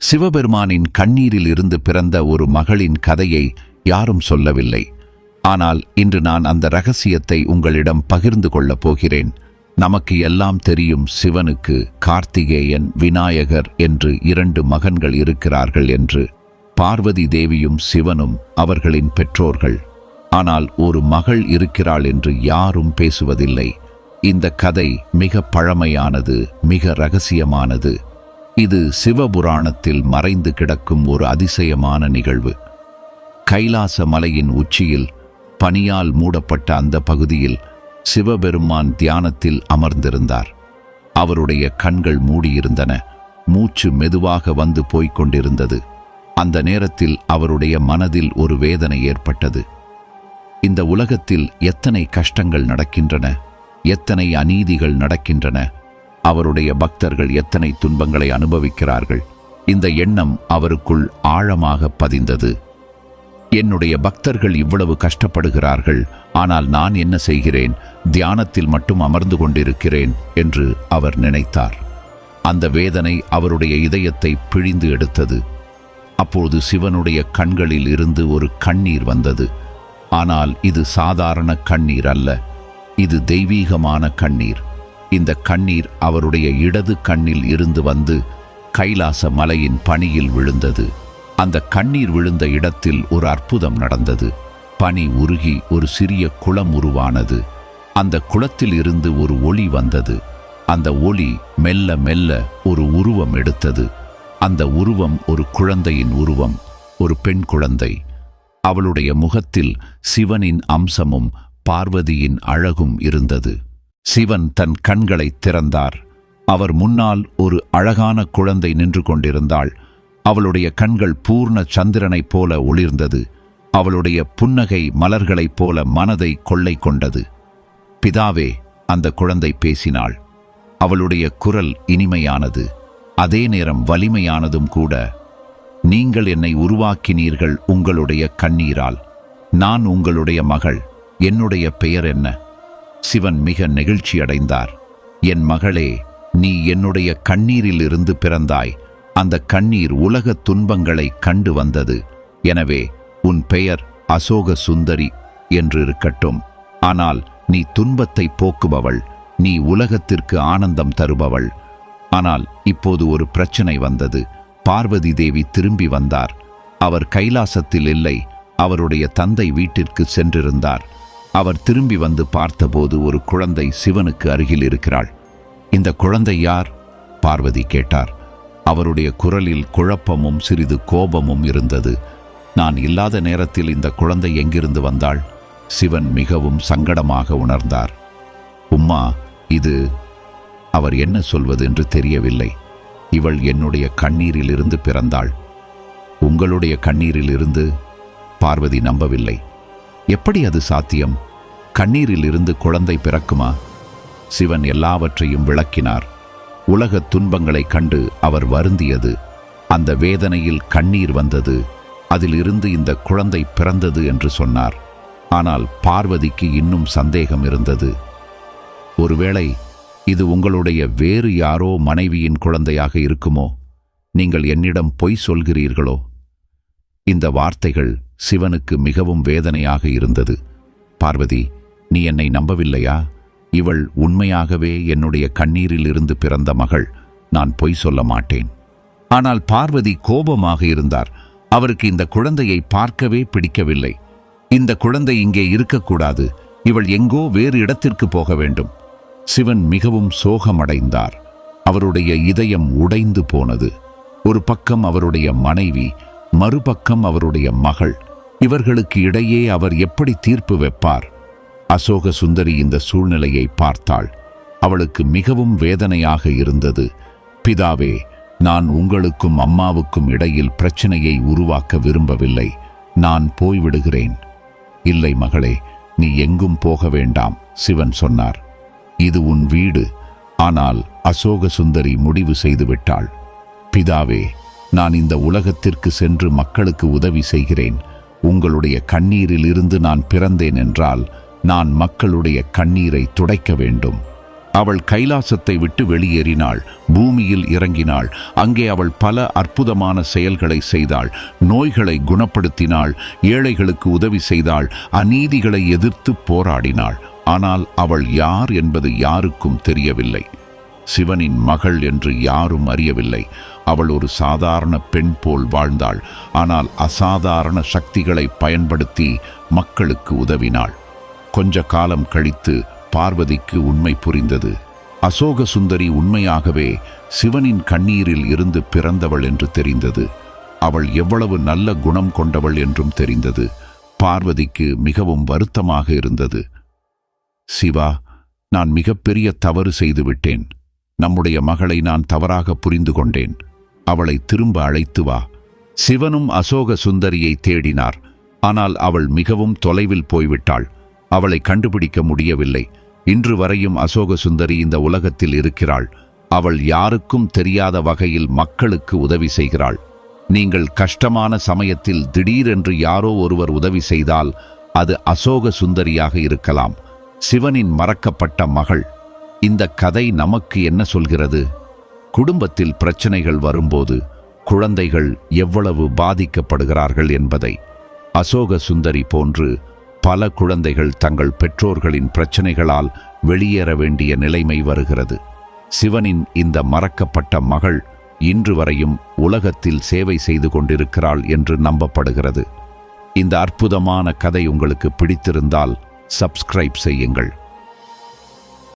சிவபெருமானின் கண்ணீரில் இருந்து பிறந்த ஒரு மகளின் கதையை யாரும் சொல்லவில்லை. ஆனால் இன்று நான் அந்த இரகசியத்தை உங்களிடம் பகிர்ந்து கொள்ளப் போகிறேன். நமக்கு எல்லாம் தெரியும், சிவனுக்கு கார்த்திகேயன், விநாயகர் என்று 2 மகன்கள் இருக்கிறார்கள் என்று. பார்வதி தேவியும் சிவனும் அவர்களின் பெற்றோர்கள். ஆனால் ஒரு மகள் இருக்கிறாள் என்று யாரும் பேசுவதில்லை. இந்த கதை மிக பழமையானது, மிக இரகசியமானது. இது சிவபுராணத்தில் மறைந்து கிடக்கும் ஒரு அதிசயமான நிகழ்வு. கைலாச மலையின் உச்சியில் பனியால் மூடப்பட்ட அந்த பகுதியில் சிவபெருமான் தியானத்தில் அமர்ந்திருந்தார். அவருடைய கண்கள் மூடியிருந்தன. மூச்சு மெதுவாக வந்து போய்க் கொண்டிருந்தது. அந்த நேரத்தில் அவருடைய மனதில் ஒரு வேதனை ஏற்பட்டது. இந்த உலகத்தில் எத்தனை கஷ்டங்கள் நடக்கின்றன, எத்தனை அநீதிகள் நடக்கின்றன, அவருடைய பக்தர்கள் எத்தனை துன்பங்களை அனுபவிக்கிறார்கள். இந்த எண்ணம் அவருக்குள் ஆழமாக பதிந்தது. என்னுடைய பக்தர்கள் இவ்வளவு கஷ்டப்படுகிறார்கள், ஆனால் நான் என்ன செய்கிறேன்? தியானத்தில் மட்டும் அமர்ந்து கொண்டிருக்கிறேன் என்று அவர் நினைத்தார். அந்த வேதனை அவருடைய இதயத்தை பிழிந்து எடுத்தது. அப்போது சிவனுடைய கண்களில் இருந்து ஒரு கண்ணீர் வந்தது. ஆனால் இது சாதாரண கண்ணீர் அல்ல, இது தெய்வீகமான கண்ணீர். இந்த கண்ணீர் அவருடைய இடது கண்ணில் இருந்து வந்து கைலாச மலையின் பனியில் விழுந்தது. அந்த கண்ணீர் விழுந்த இடத்தில் ஒரு அற்புதம் நடந்தது. பனி உருகி ஒரு சிறிய குளம் உருவானது. அந்த குளத்தில் இருந்து ஒரு ஒளி வந்தது. அந்த ஒளி மெல்ல மெல்ல ஒரு உருவம் எடுத்தது. அந்த உருவம் ஒரு குழந்தையின் உருவம், ஒரு பெண் குழந்தை. அவளுடைய முகத்தில் சிவனின் அம்சமும் பார்வதியின் அழகும் இருந்தது. சிவன் தன் கண்களை திறந்தார். அவர் முன்னால் ஒரு அழகான குழந்தை நின்று கொண்டிருந்தாள். அவளுடைய கண்கள் பூர்ண சந்திரனைப் போல ஒளிர்ந்தது. அவளுடைய புன்னகை மலர்களைப் போல மனதை கொள்ளை கொண்டது. பிதாவே, அந்த குழந்தை பேசினாள். அவளுடைய குரல் இனிமையானது, அதே நேரம் வலிமையானதும் கூட. நீங்கள் என்னை உருவாக்கினீர்கள் உங்களுடைய கண்ணீரால். நான் உங்களுடைய மகள். என்னுடைய பெயர் என்ன? சிவன் மிக நெகிழ்ச்சியடைந்தார். என் மகளே, நீ என்னுடைய கண்ணீரில் இருந்து பிறந்தாய். அந்த கண்ணீர் உலக துன்பங்களை கண்டு வந்தது. எனவே உன் பெயர் அசோக சுந்தரி என்று இருக்கட்டும். ஆனால் நீ துன்பத்தை போக்குபவள், நீ உலகத்திற்கு ஆனந்தம் தருபவள். ஆனால் இப்போது ஒரு பிரச்சனை வந்தது. பார்வதி தேவி திரும்பி வந்தார். அவர் கைலாசத்தில் இல்லை, அவருடைய தந்தை வீட்டிற்கு சென்றிருந்தார். அவர் திரும்பி வந்து பார்த்தபோது ஒரு குழந்தை சிவனுக்கு அருகில் இருக்கிறாள். இந்த குழந்தை யார்? பார்வதி கேட்டார். அவருடைய குரலில் குழப்பமும் சிறிது கோபமும் இருந்தது. நான் இல்லாத நேரத்தில் இந்த குழந்தை எங்கிருந்து வந்தாள்? சிவன் மிகவும் சங்கடமாக உணர்ந்தார். உம்மா, இது... அவர் என்ன சொல்வது என்று தெரியவில்லை. இவள் என்னுடைய கண்ணீரில் இருந்து பிறந்தாள். உங்களுடைய கண்ணீரில் இருந்து? பார்வதி நம்பவில்லை. எப்படி அது சாத்தியம்? கண்ணீரில் இருந்து குழந்தை பிறக்குமா? சிவன் எல்லாவற்றையும் விளக்கினார். உலகத் துன்பங்களை கண்டு அவர் வருந்தியது. அந்த வேதனையில் கண்ணீர் வந்தது. அதில் இருந்து இந்த குழந்தை பிறந்தது என்று சொன்னார். ஆனால் பார்வதிக்கு இன்னும் சந்தேகம் இருந்தது. ஒருவேளை இது உங்களுடைய வேறு யாரோ மனைவியின் குழந்தையாக இருக்குமோ? நீங்கள் என்னிடம் பொய் சொல்கிறீர்களோ? இந்த வார்த்தைகள் சிவனுக்கு மிகவும் வேதனையாக இருந்தது. பார்வதி, நீ என்னை நம்பவில்லையா? இவள் உண்மையாகவே என்னுடைய கண்ணீரில் இருந்து பிறந்த மகள். நான் பொய் சொல்ல மாட்டேன். ஆனால் பார்வதி கோபமாக இருந்தார். அவருக்கு இந்த குழந்தையை பார்க்கவே பிடிக்கவில்லை. இந்த குழந்தை இங்கே இருக்கக்கூடாது. இவள் எங்கோ வேறு இடத்திற்கு போக வேண்டும். சிவன் மிகவும் சோகமடைந்தார். அவருடைய இதயம் உடைந்து போனது. ஒரு பக்கம் அவருடைய மனைவி, மறுபக்கம் அவருடைய மகள். இவர்களுக்கு இடையே அவர் எப்படி தீர்ப்பு வைப்பார்? அசோக சுந்தரி இந்த சூழ்நிலையை பார்த்தாள். அவளுக்கு மிகவும் வேதனையாக இருந்தது. பிதாவே, நான் உங்களுக்கும் அம்மாவுக்கும் இடையில் பிரச்சனையை உருவாக்க விரும்பவில்லை. நான் போய்விடுகிறேன். இல்லை மகளே, நீ எங்கும் போக வேண்டாம், சிவன் சொன்னார். இது உன் வீடு. ஆனால் அசோக சுந்தரி முடிவு செய்துவிட்டாள். பிதாவே, நான் இந்த உலகத்திற்கு சென்று மக்களுக்கு உதவி செய்கிறேன். உங்களுடைய கண்ணீரில் இருந்து நான் பிறந்தேன் என்றால் நான் மக்களுடைய கண்ணீரை துடைக்க வேண்டும். அவள் கைலாசத்தை விட்டு வெளியேறினாள், பூமியில் இறங்கினாள். அங்கே அவள் பல அற்புதமான செயல்களை செய்தாள். நோய்களை குணப்படுத்தினாள், ஏழைகளுக்கு உதவி செய்தாள், அநீதிகளை எதிர்த்து போராடினாள். ஆனால் அவள் யார் என்பது யாருக்கும் தெரியவில்லை. சிவனின் மகள் என்று யாரும் அறியவில்லை. அவள் ஒரு சாதாரண பெண் போல் வாழ்ந்தாள். ஆனால் அசாதாரண சக்திகளை பயன்படுத்தி மக்களுக்கு உதவினாள். கொஞ்ச காலம் கழித்து பார்வதிக்கு உண்மை புரிந்தது. அசோக சுந்தரி உண்மையாகவே சிவனின் கண்ணீரில் இருந்து பிறந்தவள் என்று தெரிந்தது. அவள் எவ்வளவு நல்ல குணம் கொண்டவள் என்றும் தெரிந்தது. பார்வதிக்கு மிகவும் வருத்தமாக இருந்தது. சிவா, நான் மிகப்பெரிய தவறு செய்துவிட்டேன். நம்முடைய மகளை நான் தவறாக புரிந்து கொண்டேன். அவளை திரும்ப அழைத்து வா. சிவனும் அசோக சுந்தரியை தேடினார். ஆனால் அவள் மிகவும் தொலைவில் போய்விட்டாள். அவளை கண்டுபிடிக்க முடியவில்லை. இன்று வரையும் அசோக சுந்தரி இந்த உலகத்தில் இருக்கிறாள். அவள் யாருக்கும் தெரியாத வகையில் மக்களுக்கு உதவி செய்கிறாள். நீங்கள் கஷ்டமான சமயத்தில் திடீரென்று யாரோ ஒருவர் உதவி செய்தால் அது அசோக சுந்தரியாக இருக்கலாம். சிவனின் மறக்கப்பட்ட மகள். இந்த கதை நமக்கு என்ன சொல்கிறது? குடும்பத்தில் பிரச்சனைகள் வரும்போது குழந்தைகள் எவ்வளவு பாதிக்கப்படுகிறார்கள் என்பதை. அசோக சுந்தரி போன்று பல குழந்தைகள் தங்கள் பெற்றோர்களின் பிரச்சனைகளால் வெளியேற வேண்டிய நிலைமை வருகிறது. சிவனின் இந்த மறக்கப்பட்ட மகள் இன்று வரையும் உலகத்தில் சேவை செய்து கொண்டிருக்கிறாள் என்று நம்பப்படுகிறது. இந்த அற்புதமான கதை உங்களுக்கு பிடித்திருந்தால் சப்ஸ்கிரைப் செய்யுங்கள்.